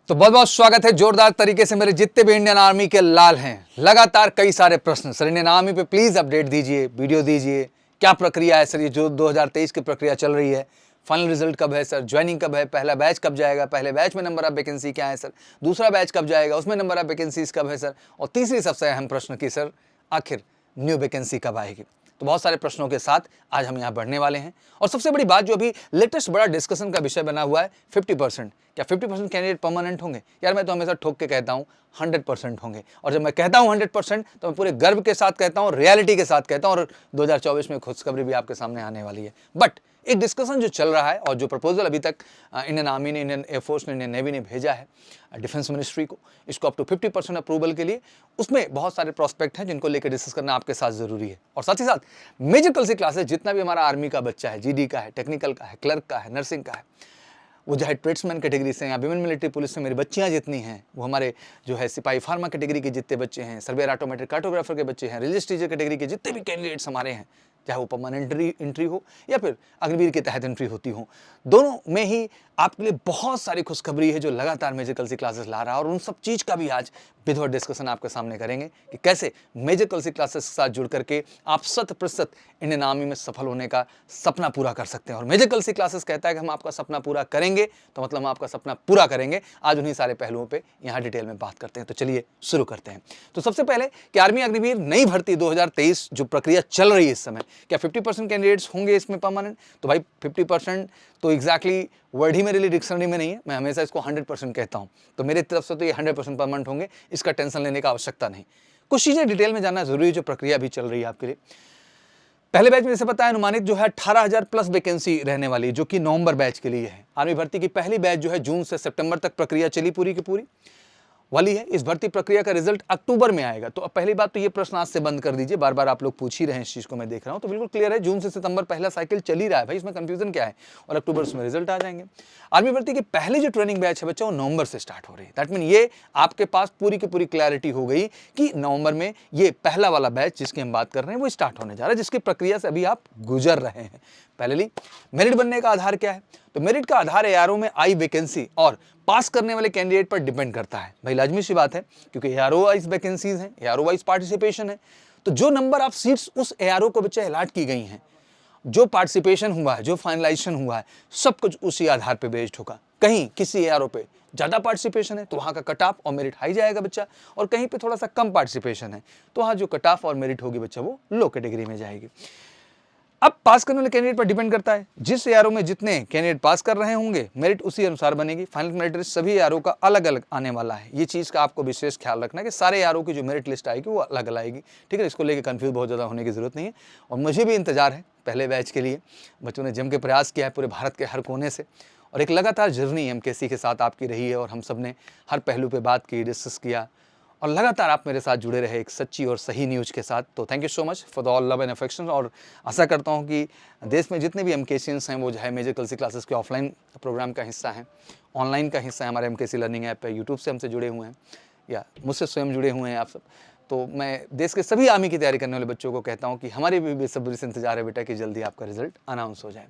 तो बहुत बहुत स्वागत है जोरदार तरीके से मेरे जितने भी इंडियन आर्मी के लाल हैं। लगातार कई सारे प्रश्न सर इंडियन आर्मी पे प्लीज अपडेट दीजिए, वीडियो दीजिए, क्या प्रक्रिया है सर, ये जो 2023 की प्रक्रिया चल रही है, फाइनल रिजल्ट कब है सर, ज्वाइनिंग कब है, पहला बैच कब जाएगा, पहले बैच में नंबर ऑफ वैकेंसी क्या है सर, दूसरा बैच कब जाएगा उसमें नंबर ऑफ वैकेंसीज कब है सर, और तीसरी सबसे अहम प्रश्न की सर आखिर न्यू वैकेंसी कब आएगी। तो बहुत सारे प्रश्नों के साथ आज हम यहाँ बढ़ने वाले हैं। और सबसे बड़ी बात जो अभी लेटेस्ट बड़ा डिस्कशन का विषय बना हुआ है 50%, क्या 50% कैंडिडेट परमानेंट होंगे? यार मैं तो हमेशा ठोक के कहता हूँ 100% होंगे। और जब मैं कहता हूँ 100% तो मैं पूरे गर्व के साथ कहता हूँ, रियलिटी के साथ कहता हूँ, और 2024 में खुशखबरी भी आपके सामने आने वाली है। बट एक डिस्कशन जो चल रहा है और जो प्रपोजल अभी तक इंडियन आर्मी ने, इंडियन एयरफोर्स ने, इंडियन नेवी ने भेजा है डिफेंस मिनिस्ट्री को, इसको अप टू 50% अप्रूवल के लिए, उसमें बहुत सारे प्रोस्पेक्ट हैं जिनको लेकर डिस्कस करना आपके साथ जरूरी है। और साथ ही साथ मेजर कल क्लासेस जितना भी हमारा आर्मी का बच्चा है, जीडी का है, टेक्निकल का है, क्लर्क का है, नर्सिंग का है, वो चाहे ट्रेड्समैन कैटेगरी से या विमेन मिलिट्री पुलिस से मेरी बच्चियां जितनी हैं, वो हमारे जो है सिपाही फार्मा कैटेगरी के जितने बच्चे हैं, सर्वेयर ऑटोमेटिक कार्टोग्राफर के बच्चे हैं, रिलिजियस टीचर कैटेगरी के जितने भी कैंडिडेट्स हमारे हैं, चाहे वो परमानेंट एंट्री हो या फिर अग्निवीर के तहत एंट्री होती हो, दोनों में ही आपके लिए बहुत सारी खुशखबरी है जो लगातार मेजर कल क्लासेस ला रहा है। और उन सब चीज़ का भी आज विधिवत डिस्कशन आपके सामने करेंगे कि कैसे मेजर कल क्लासेस के साथ जुड़ करके आप 100% इंडियन आर्मी में सफल होने का सपना पूरा कर सकते हैं। और मेजर कल क्लासेस कहता है कि हम आपका सपना पूरा करेंगे, तो मतलब हम आपका सपना पूरा करेंगे। आज उन्हीं सारे पहलुओं पे यहाँ डिटेल में बात करते हैं। तो चलिए शुरू करते हैं। तो सबसे पहले कि आर्मी अग्निवीर नई भर्ती 2023 जो प्रक्रिया चल रही है इस समय, क्या 50% कैंडिडेट्स होंगे इसमें परमानेंट? तो भाई 50% तो एग्जैक्टली वर्ड ही मेरे लिए डिक्शनरी में नहीं है, मैं हमेशा इसको 100% कहता हूं। तो मेरी तरफ से तो ये 100% परमानेंट होंगे, इसका टेंशन लेने का आवश्यकता नहीं। कुछ चीजें डिटेल में जानना जरूरी है जो प्रक्रिया भी चल रही है आपके लिए। पहले बैच में जैसे पता है अनुमानित जो है 18,000 प्लस वैकेंसी रहने वाली है, जो कि नवंबर बैच के लिए है। आर्मी भर्ती की पहली बैच जो है जून से सितंबर तक प्रक्रिया चली पूरी की पूरी वाली है। इस भर्ती प्रक्रिया का रिजल्ट अक्टूबर में आएगा। तो अब पहली बात तो ये प्रश्न आज से बंद कर दीजिए, बार बार आप लोग पूछ ही रहे हैं इस चीज को, मैं देख रहा हूं, तो बिल्कुल क्लियर है, जून से सितंबर पहला साइकिल चल ही रहा है भाई, इसमें कंफ्यूजन क्या है, और अक्टूबर उसमें रिजल्ट आ जाएंगे। आर्मी भर्ती की पहली जो ट्रेनिंग बैच है बच्चा, वो नवंबर से स्टार्ट हो रही है। दैट मीन ये आपके पास पूरी की पूरी क्लैरिटी हो गई कि नवंबर में ये पहला वाला बैच जिसकी हम बात कर रहे हैं वो स्टार्ट होने जा रहा है, जिसकी प्रक्रिया से अभी आप गुजर रहे हैं। पहले मेरिट बनने का आधार क्या है? तो मेरिट का आधार एआरओ में आई वैकेंसी और पास करने वाले कैंडिडेट पर डिपेंड करता है। भाई लाजमी सी बात है, क्योंकि एआरओ वाइज वैकेंसीज हैं, एआरओ वाइज पार्टिसिपेशन है, तो जो नंबर ऑफ सीट्स उस एआरओ को बच्चे अलॉट की गई हैं, जो पार्टिसिपेशन हुआ है, जो फाइनलाइजेशन हुआ है, सब कुछ उसी आधार पे बेस्ड होगा। कहीं किसी एआरओ पे ज्यादा पार्टिसिपेशन है तो वहां का कट ऑफ और मेरिट हाई जाएगा बच्चा, और कहीं पे थोड़ा सा कम पार्टिसिपेशन है तो वहां जो कट ऑफ और मेरिट होगी बच्चा वो लो कैटेगरी में जाएगी। अब पास करने वाले कैंडिडेट पर डिपेंड करता है, जिस एआरओ में जितने कैंडिडेट पास कर रहे होंगे मेरिट उसी अनुसार बनेगी। फाइनल मेरिट लिस्ट सभी एआरओ का अलग अलग आने वाला है, ये चीज़ का आपको विशेष ख्याल रखना है कि सारे एआरओ की जो मेरिट लिस्ट आएगी वो अलग अलग आएगी, ठीक है। इसको लेकर कंफ्यूज बहुत ज़्यादा होने की जरूरत नहीं है। और मुझे भी इंतजार है पहले बैच के लिए, बच्चों ने जम के प्रयास किया है पूरे भारत के हर कोने से, और एक लगातार जर्नी एमकेसी के साथ आपकी रही है, और हम सब ने हर पहलू पे बात की, डिस्कस किया, और लगातार आप मेरे साथ जुड़े रहे एक सच्ची और सही न्यूज़ के साथ। तो thank you so much for the all love and affection. और आशा करता हूँ कि देश में जितने भी एमकेसियंस हैं वो जो है मेजर कल क्लासेस के ऑफलाइन प्रोग्राम का हिस्सा हैं, ऑनलाइन का हिस्सा है, हमारे एमकेसी लर्निंग ऐप पे यूट्यूब से हमसे जुड़े हुए हैं या मुझसे स्वयं जुड़े हुए हैं आप सब। तो मैं देश के सभी आर्मी की तैयारी करने वाले बच्चों को कहता हूँ कि हमारे भी बेसब्री से इंतजार है बेटा कि जल्दी आपका रिजल्ट अनाउंस हो जाए।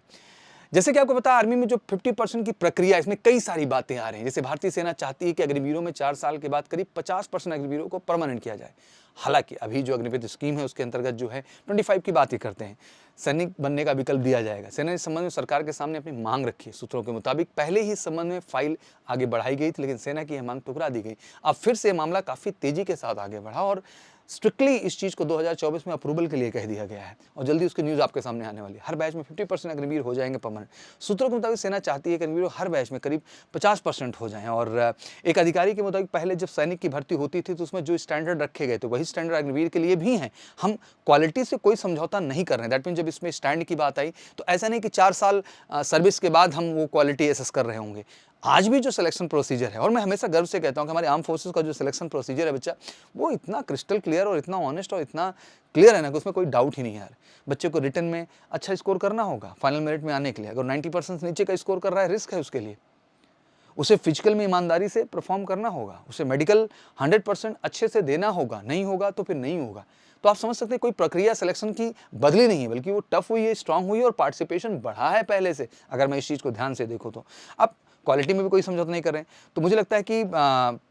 जैसे कि आपको पता है आर्मी में जो 50% की प्रक्रिया, इसमें कई सारी बातें आ रही हैं। जैसे भारतीय सेना चाहती है कि अग्निवीरों में 4 साल के बाद करीब 50% अग्निवीरों को परमानेंट किया जाए। हालांकि अभी जो अग्निवीर स्कीम है उसके अंतर्गत जो है 25 की बात ही करते हैं, सैनिक बनने का विकल्प दिया जाएगा। सेना इस संबंध में सरकार के सामने अपनी मांग रखी है। सूत्रों के मुताबिक पहले ही इस संबंध में फाइल आगे बढ़ाई गई थी, लेकिन सेना की यह मांग ठुकरा दी गई। अब फिर से मामला काफी तेजी के साथ आगे बढ़ा और स्ट्रिक्टली इस चीज़ को 2024 में अप्रूवल के लिए कह दिया गया है, और जल्दी उसकी न्यूज़ आपके सामने आने वाली है। हर बैच में 50% अग्निवीर हो जाएंगे परमानेंट। सूत्रों के मुताबिक सेना चाहती है कि अग्निवीर हर बैच में करीब 50% हो जाएं। और एक अधिकारी के मुताबिक पहले जब सैनिक की भर्ती होती थी तो उसमें जो स्टैंडर्ड रखे गए थे वही स्टैंडर्ड अग्निवीर के लिए भी हैं। हम क्वालिटी से कोई समझौता नहीं कर रहे हैं। दैट मीन जब इसमें स्टैंड की बात आई तो ऐसा नहीं कि 4 साल सर्विस के बाद हम वो क्वालिटी एसेस कर रहे होंगे। आज भी जो सिलेक्शन प्रोसीजर है, और मैं हमेशा गर्व से कहता हूं कि हमारे आर्म फोर्सेस का जो सिलेक्शन प्रोसीजर है बच्चा, वो इतना क्रिस्टल क्लियर और इतना ऑनेस्ट और इतना क्लियर है ना कि उसमें कोई डाउट ही नहीं है यार। बच्चे को रिटन में अच्छा स्कोर करना होगा फाइनल मेरिट में आने के लिए। अगर 90% नीचे का स्कोर कर रहा है, रिस्क है उसके लिए। उसे फिजिकल में ईमानदारी से परफॉर्म करना होगा, उसे मेडिकल 100% अच्छे से देना होगा, नहीं होगा तो फिर नहीं होगा। तो आप समझ सकते हैं कोई प्रक्रिया सिलेक्शन की बदली नहीं है, बल्कि वो टफ हुई है, स्ट्रांग हुई है और पार्टिसिपेशन बढ़ा है पहले से, अगर मैं इस चीज़ को ध्यान से देखूँ तो। अब क्वालिटी में भी कोई समझौता नहीं कर रहे हैं। तो मुझे लगता है कि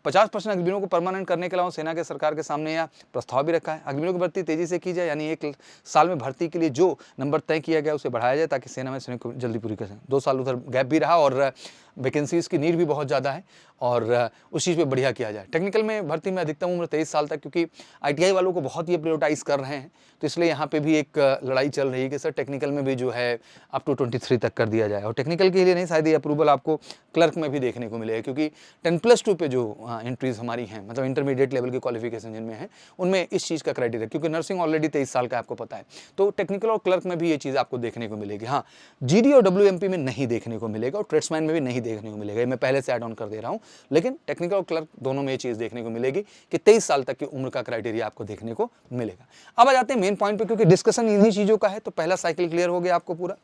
50% अग्निवीरों को परमानेंट करने के अलावा सेना के सरकार के सामने या प्रस्ताव भी रखा है। अग्निवीरों की भर्ती तेजी से की जाए, यानी 1 साल में भर्ती के लिए जो नंबर तय किया गया उसे बढ़ाया जाए ताकि सेना में सैनिक को जल्दी पूरी कर सकें। 2 साल उधर गैप भी रहा और वैकेंसीज़ की नीड भी बहुत ज़्यादा है और उस चीज़ पे बढ़िया किया जाए। टेक्निकल में भर्ती में अधिकतम उम्र 23 साल तक, क्योंकि आईटीआई वालों को बहुत ये प्रायोरिटाइज़ कर रहे हैं, तो इसलिए यहाँ पे भी एक लड़ाई चल रही है कि सर टेक्निकल में भी जो है अप टू 23 तक कर दिया जाए। और टेक्निकल के लिए नहीं, शायद ये अप्रूवल आपको क्लर्क में भी देखने को मिलेगा, क्योंकि 10+2 पे जो एंट्रीज़ हमारी हैं, मतलब इंटरमीडिएट लेवल की क्वालिफिकेशन जिनमें है, उनमें इस चीज़ का क्राइटेरिया, क्योंकि नर्सिंग ऑलरेडी 23 साल का आपको पता है, तो टेक्निकल और क्लर्क में भी ये चीज़ आपको देखने को मिलेगी। हाँ, जीडी और डब्ल्यूएमपी में नहीं देखने को मिलेगा और ट्रेड्समैन में भी नहीं देखने को मिलेगा, ये मैं पहले से ऐड ऑन कर दे रहा हूँ। लेकिन टेक्निकल और क्लर्क दोनों में ये चीज़ देखने को मिलेगी कि 23 साल तक की उम्र का क्राइटेरिया आपको देखने को मिलेगा। अब आ जाते हैं मेन पॉइंट पे, क्योंकि डिस्कशन इन्हीं चीज़ों का है। तो पहला साइकिल क्लियर हो गया आपको पूरा।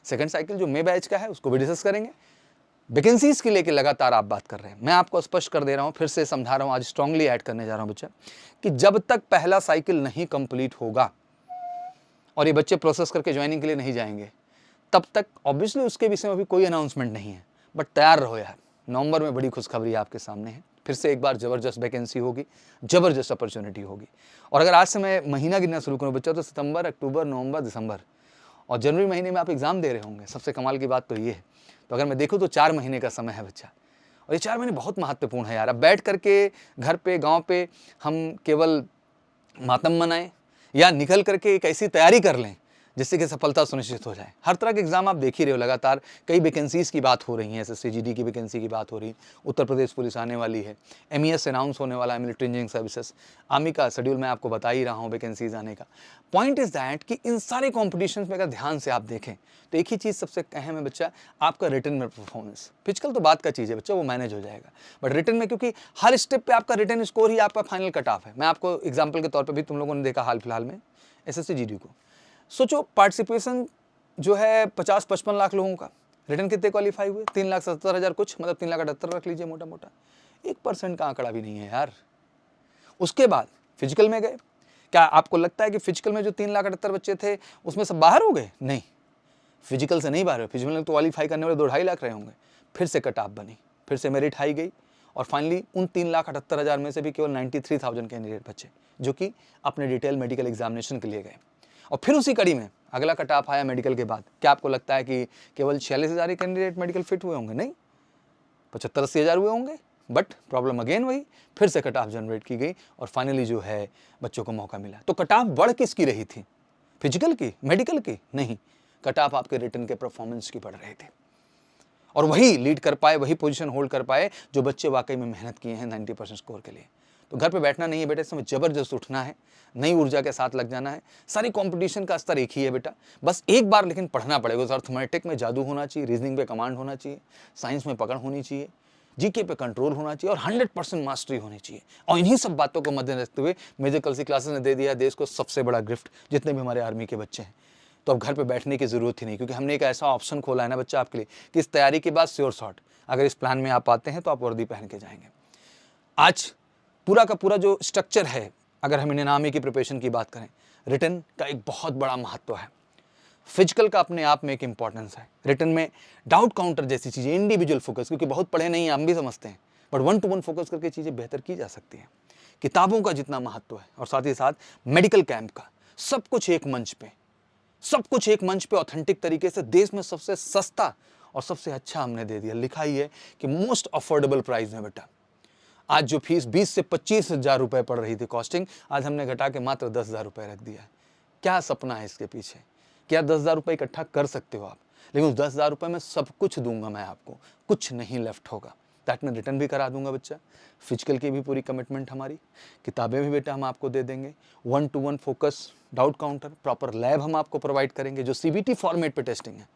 सेकंड साइकिल जो मई बैच का है उसको भी डिस्कस करेंगे। वैकेंसीज के लेके लगातार आप बात कर रहे हैं, मैं आपको स्पष्ट कर दे रहा हूँ, फिर से समझा रहा हूँ, आज स्ट्रांगली ऐड करने जा रहा हूँ बच्चा, कि जब तक पहला साइकिल नहीं कंप्लीट होगा और ये बच्चे प्रोसेस करके ज्वाइनिंग के लिए नहीं जाएंगे, तब तक ऑब्वियसली उसके विषय में भी कोई अनाउंसमेंट नहीं है। बट तैयार रहो यार, नवंबर में बड़ी खुशखबरी आपके सामने है। फिर से एक बार ज़बरदस्त वैकेंसी होगी, ज़बरदस्त अपॉर्चुनिटी होगी। और अगर आज से मैं महीना गिनना शुरू करूँ बच्चा, तो सितंबर, अक्टूबर, नवंबर, दिसंबर और जनवरी महीने में आप एग्ज़ाम दे रहे होंगे। सबसे कमाल की बात तो ये है। तो अगर मैं देखूँ तो 4 महीने का समय है बच्चा, और ये 4 महीने बहुत महत्वपूर्ण है यार। अब बैठ करके घर पे, गाँव पे हम केवल मातम मनाएं या निकल करके एक ऐसी तैयारी कर लें जिससे कि सफलता सुनिश्चित हो जाए। हर तरह के एग्जाम आप देख ही रहे हो, लगातार कई वैकेंसीज़ की बात हो रही है, एसएससी जीडी की वैकेंसी की बात हो रही है, उत्तर प्रदेश पुलिस आने वाली है, एमईएस अनाउंस होने वाला है, मिलिट्री इंजीनियरिंग सर्विसेज, आर्मी का शेड्यूल मैं आपको बता ही रहा हूँ वैकेंसीज आने का। पॉइंट इज दैट कि इन सारे कॉम्पिटिशन में अगर ध्यान से आप देखें तो एक ही चीज़ सबसे अहम है बच्चा, आपका रिटन में परफॉर्मेंस। फिजिकल तो बात का चीज़ है बच्चा, वो मैनेज हो जाएगा, बट रिटन में, क्योंकि हर स्टेप पे आपका रिटन स्कोर ही आपका फाइनल कट ऑफ है। मैं आपको एग्जाम्पल के तौर पर भी, तुम लोगों ने देखा हाल फिलहाल में एसएससी जीडी को, सोचो पार्टिसिपेशन जो है 50-55 लाख लोगों का, रिटर्न कितने क्वालिफाई हुए? 3,70,000 कुछ, मतलब 3,78,000 रख लीजिए मोटा मोटा। 1% का आंकड़ा भी नहीं है यार। उसके बाद फिजिकल में गए, क्या आपको लगता है कि फिजिकल में जो 3,78,000 बच्चे थे उसमें सब बाहर हो गए? नहीं, फिजिकल से नहीं बाहर हुए। फिजिकल में तो क्वालिफाई करने वाले 2-2.5 लाख रहे होंगे। फिर से कट ऑफ बनी, फिर से मेरिट हाई गई, और फाइनली उन 3,78,000 में से भी केवल 93,000 कैंडिडेट बचे जो कि अपने डिटेल मेडिकल एग्जामिनेशन के लिए गए। और फिर उसी कड़ी में अगला कट ऑफ आया मेडिकल के बाद। क्या आपको लगता है कि केवल 46,000 ही कैंडिडेट मेडिकल फिट हुए होंगे? नहीं, 75-80 हज़ार हुए होंगे। बट प्रॉब्लम अगेन वही, फिर से कट ऑफ जनरेट की गई और फाइनली जो है बच्चों को मौका मिला। तो कट ऑफ बढ़ किसकी रही थी? फिजिकल की, मेडिकल की? नहीं, कट ऑफ आपके रिटन के परफॉर्मेंस की बढ़ रहे थे, और वही लीड कर पाए, वही पोजीशन होल्ड कर पाए जो बच्चे वाकई में मेहनत किए हैं 90% स्कोर के लिए। तो घर पे बैठना नहीं है बेटा, इसमें जबरदस्त उठना है, नई ऊर्जा के साथ लग जाना है। सारी कंपटीशन का स्तर एक ही है बेटा, बस एक बार लेकिन पढ़ना पड़ेगा। उस अर्थमेटिक में जादू होना चाहिए, रीजनिंग पे कमांड होना चाहिए, साइंस में पकड़ होनी चाहिए, जीके पे कंट्रोल होना चाहिए और 100% मास्टरी होनी चाहिए। और इन्हीं सब बातों को मद्देनजर रखते हुए मेजर कलसी क्लासेस ने दे दिया देश को सबसे बड़ा गिफ्ट, जितने भी हमारे आर्मी के बच्चे हैं। तो अब घर पे बैठने की ज़रूरत ही नहीं, क्योंकि हमने एक ऐसा ऑप्शन खोला है ना बच्चा आपके लिए कि इस तैयारी के बाद श्योर शॉट, अगर इस प्लान में आप आते हैं तो आप वर्दी पहन के जाएंगे। आज पूरा का पूरा जो स्ट्रक्चर है, अगर हम इंडियन आर्मी की प्रिपरेशन की बात करें, रिटन का एक बहुत बड़ा महत्व है, फिजिकल का अपने आप में एक इंपॉर्टेंस है, रिटन में डाउट काउंटर जैसी चीज़ें, इंडिविजुअल फोकस, क्योंकि बहुत पढ़े नहीं हम भी समझते हैं, बट 1-to-1 फोकस करके चीज़ें बेहतर की जा सकती हैं। किताबों का जितना महत्व है और साथ ही साथ मेडिकल कैंप का, सब कुछ एक मंच पे, सब कुछ एक मंच पे ऑथेंटिक तरीके से, देश में सबसे सस्ता और सबसे अच्छा हमने दे दिया। लिखा ही है कि मोस्ट अफोर्डेबल प्राइस में बेटा। आज जो फीस 20 से 25,000 रुपये पड़ रही थी कॉस्टिंग, आज हमने घटा के मात्र 10,000 रुपये रख दिया है। क्या सपना है इसके पीछे? क्या 10,000 रुपये इकट्ठा कर सकते हो आप? लेकिन उस 10,000 रुपये में सब कुछ दूंगा मैं आपको, कुछ नहीं लेफ्ट होगा। दैट में रिटर्न भी करा दूंगा बच्चा, फिजिकल की भी पूरी कमिटमेंट हमारी, किताबें भी बेटा हम आपको दे देंगे, 1-to-1 focus, doubt counter, proper lab हम आपको प्रोवाइड करेंगे जो सीबीटी फॉर्मेट पे टेस्टिंग है,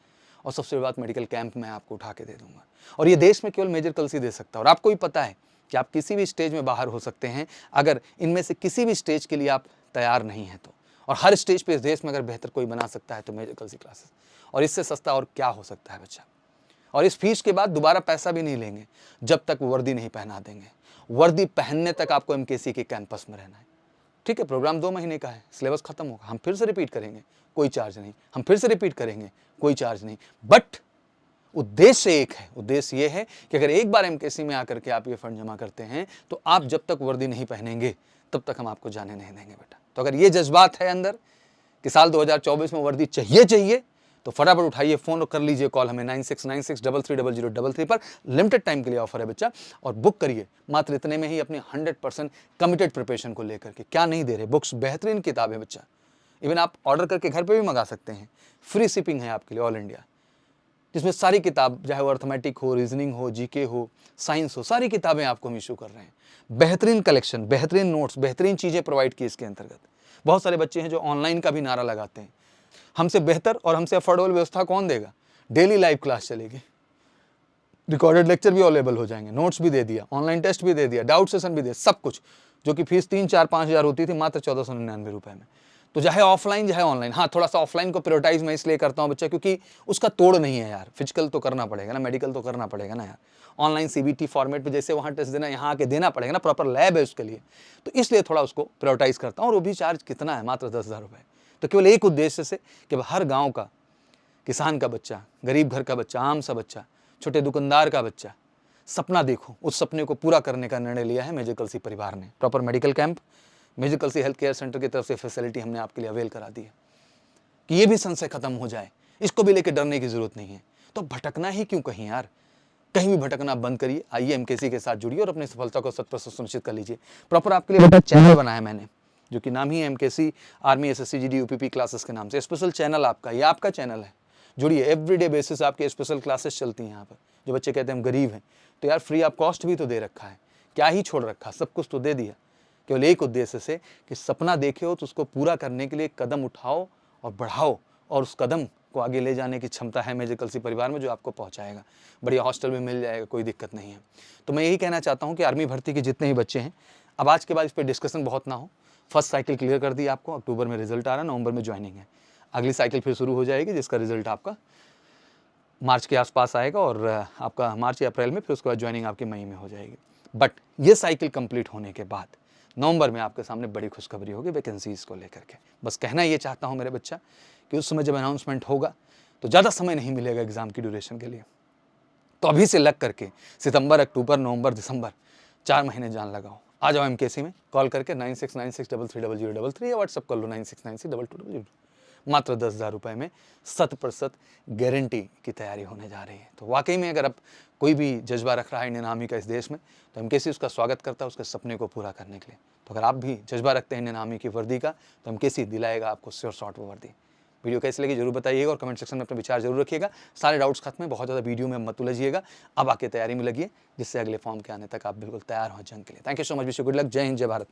और सबसे बड़ी बात मेडिकल कैंप मैं आपको उठा के दे दूंगा। और ये देश में केवल मेजर कलसी दे सकता है। और आपको भी पता है कि आप किसी भी स्टेज में बाहर हो सकते हैं, अगर इनमें से किसी भी स्टेज के लिए आप तैयार नहीं हैं तो। और हर स्टेज पे इस देश में अगर बेहतर कोई बना सकता है तो मेजर कलसी क्लासेस, और इससे सस्ता और क्या हो सकता है बच्चा। और इस फीस के बाद दोबारा पैसा भी नहीं लेंगे जब तक वो वर्दी नहीं पहना देंगे। वर्दी पहनने तक आपको एमकेसी के कैंपस में रहना है, ठीक है। प्रोग्राम 2 महीने का है, सिलेबस खत्म होगा, हम फिर से रिपीट करेंगे, कोई चार्ज नहीं, हम फिर से रिपीट करेंगे, कोई चार्ज नहीं। बट उद्देश्य एक है, उद्देश्य ये है कि अगर एक बार एमकेसी में आकर के आप ये फंड जमा करते हैं तो आप जब तक वर्दी नहीं पहनेंगे तब तक हम आपको जाने नहीं देंगे बेटा। तो अगर ये जज्बात है अंदर कि साल 2024 में वर्दी चाहिए तो फटाफट उठाइए फ़ोन और कर लीजिए कॉल हमें 9696330033 पर। लिमिटेड टाइम के लिए ऑफर है बच्चा, और बुक करिए मात्र इतने में ही अपनी 100% कमिटेड प्रिपरेशन को लेकर के। क्या नहीं दे रहे, बुक्स बेहतरीन किताब है बच्चा, इवन आप ऑर्डर करके घर पे भी मंगा सकते हैं, फ्री शिपिंग है आपके लिए ऑल इंडिया, जिसमें सारी किताब, चाहे वो अर्थमेटिक हो, रीजनिंग हो, जीके हो, साइंस हो, सारी किताबें आपको हम इशू कर रहे हैं। बेहतरीन कलेक्शन, बेहतरीन नोट्स, बेहतरीन चीज़ें प्रोवाइड की इसके अंतर्गत। बहुत सारे बच्चे हैं जो ऑनलाइन का भी नारा लगाते हैं, हमसे बेहतर और हमसे अफोर्डेबल व्यवस्था कौन देगा। डेली लाइव क्लास चलेगी, रिकॉर्डेड लेक्चर भी अवेलेबल हो जाएंगे, नोट्स भी दे दिया, ऑनलाइन टेस्ट भी दे दिया, डाउट सेशन भी दे, सब कुछ, जो कि फीस 3-4-5 हज़ार होती थी मात्र 1499 रुपये में। तो चाहे ऑफलाइन चाहे ऑनलाइन, हाँ थोड़ा सा ऑफलाइन को प्रायोरिटाइज मैं इसलिए करता हूँ बच्चा क्योंकि उसका तोड़ नहीं है यार, फिजिकल तो करना पड़ेगा ना, मेडिकल तो करना पड़ेगा ना यार। ऑनलाइन सीबीटी फॉर्मेट पे जैसे वहाँ टेस्ट देना, यहाँ आके देना पड़ेगा ना, प्रॉपर लैब है उसके लिए, तो इसलिए थोड़ा उसको प्रायोरिटाइज करता हूँ। और वो भी चार्ज कितना है, मात्र 10,000 रुपये। तो केवल एक उद्देश्य से कि हर गाँव का किसान का बच्चा, गरीब घर का बच्चा, आम सा बच्चा, छोटे दुकानदार का बच्चा सपना देखो, उस सपने को पूरा करने का निर्णय लिया है मेजर कलसी परिवार ने। Proper medical camp, major Kalsi health care centre की तरफ से फैसिलिटी हमने आपके लिए अवेल करा दी है कि ये भी संशय खत्म हो जाए, इसको भी लेकर डरने की जरूरत नहीं है। तो भटकना ही क्यों कहीं यार, कहीं भी भटकना बंद करिए, आइए एमकेसी के साथ जुड़िए और अपनी सफलता को 100% सुनिश्चित कर लीजिए। प्रॉपर आपके लिए बेटा चैनल बनाया मैंने, जो कि नाम ही है MKC army SSC GD UPP classes के नाम से। स्पेशल चैनल आपका, ये आपका चैनल है, जुड़िए। एवरीडे बेसिस आपके स्पेशल क्लासेस चलती हैं यहाँ पर। जो बच्चे कहते हैं हम गरीब हैं, तो यार फ्री ऑफ कॉस्ट भी तो दे रखा है, क्या ही छोड़ रखा, सब कुछ तो दे दिया, केवल एक उद्देश्य से कि सपना देखे हो तो उसको पूरा करने के लिए कदम उठाओ और बढ़ाओ, और उस कदम को आगे ले जाने की क्षमता है मेजर कलसी परिवार में, जो आपको पहुंचाएगा। बढ़िया हॉस्टल भी मिल जाएगा, कोई दिक्कत नहीं है। तो मैं यही कहना चाहता हूं कि आर्मी भर्ती के जितने ही बच्चे हैं, अब आज के बाद इस पर डिस्कशन बहुत ना हो। फर्स्ट साइकिल क्लियर कर दी आपको, अक्टूबर में रिजल्ट आ रहा है, नवंबर में ज्वाइनिंग है। अगली साइकिल फिर शुरू हो जाएगी, जिसका रिजल्ट आपका मार्च के आसपास आएगा, और आपका मार्च या अप्रैल में, फिर उसके बाद ज्वाइनिंग आपकी मई में हो जाएगी। बट ये साइकिल कंप्लीट होने के बाद नवंबर में आपके सामने बड़ी खुशखबरी होगी वैकेंसीज को लेकर के। बस कहना ये चाहता हूँ मेरे बच्चा कि उस समय जब अनाउंसमेंट होगा तो ज़्यादा समय नहीं मिलेगा एग्जाम की ड्यूरेशन के लिए, तो अभी से लग करके सितंबर, अक्टूबर, नवंबर, दिसंबर 4 महीने जान लगाओ। आ जाओ एमकेसी में, कॉल करके 9696330033 या व्हाट्सअप कर लो 96962222। मात्र 10,000 रुपये में 100% गारंटी की तैयारी होने जा रही है। तो वाकई में अगर अब कोई भी जज्बा रख रहा है इंडियन आर्मी का इस देश में, तो एमकेसी उसका स्वागत करता है, उसके सपने को पूरा करने के लिए। तो अगर आप भी जज्बा रखते हैं इंडियन आर्मी की वर्दी का, तो एमकेसी दिलाएगा आपको श्योर शॉट वो वर्दी। वीडियो कैसी लगी जरूर बताइएगा और कमेंट सेक्शन में अपने विचार जरूर रखिएगा। सारे डाउट्स खत्म है, बहुत ज़्यादा वीडियो में मत उलझिएगा। अब आके तैयारी में लगिए, जिससे अगले फॉर्म के आने तक आप बिल्कुल तैयार हो जंग के लिए। Thank you so much, wish you good luck. जय हिंद, जय भारत।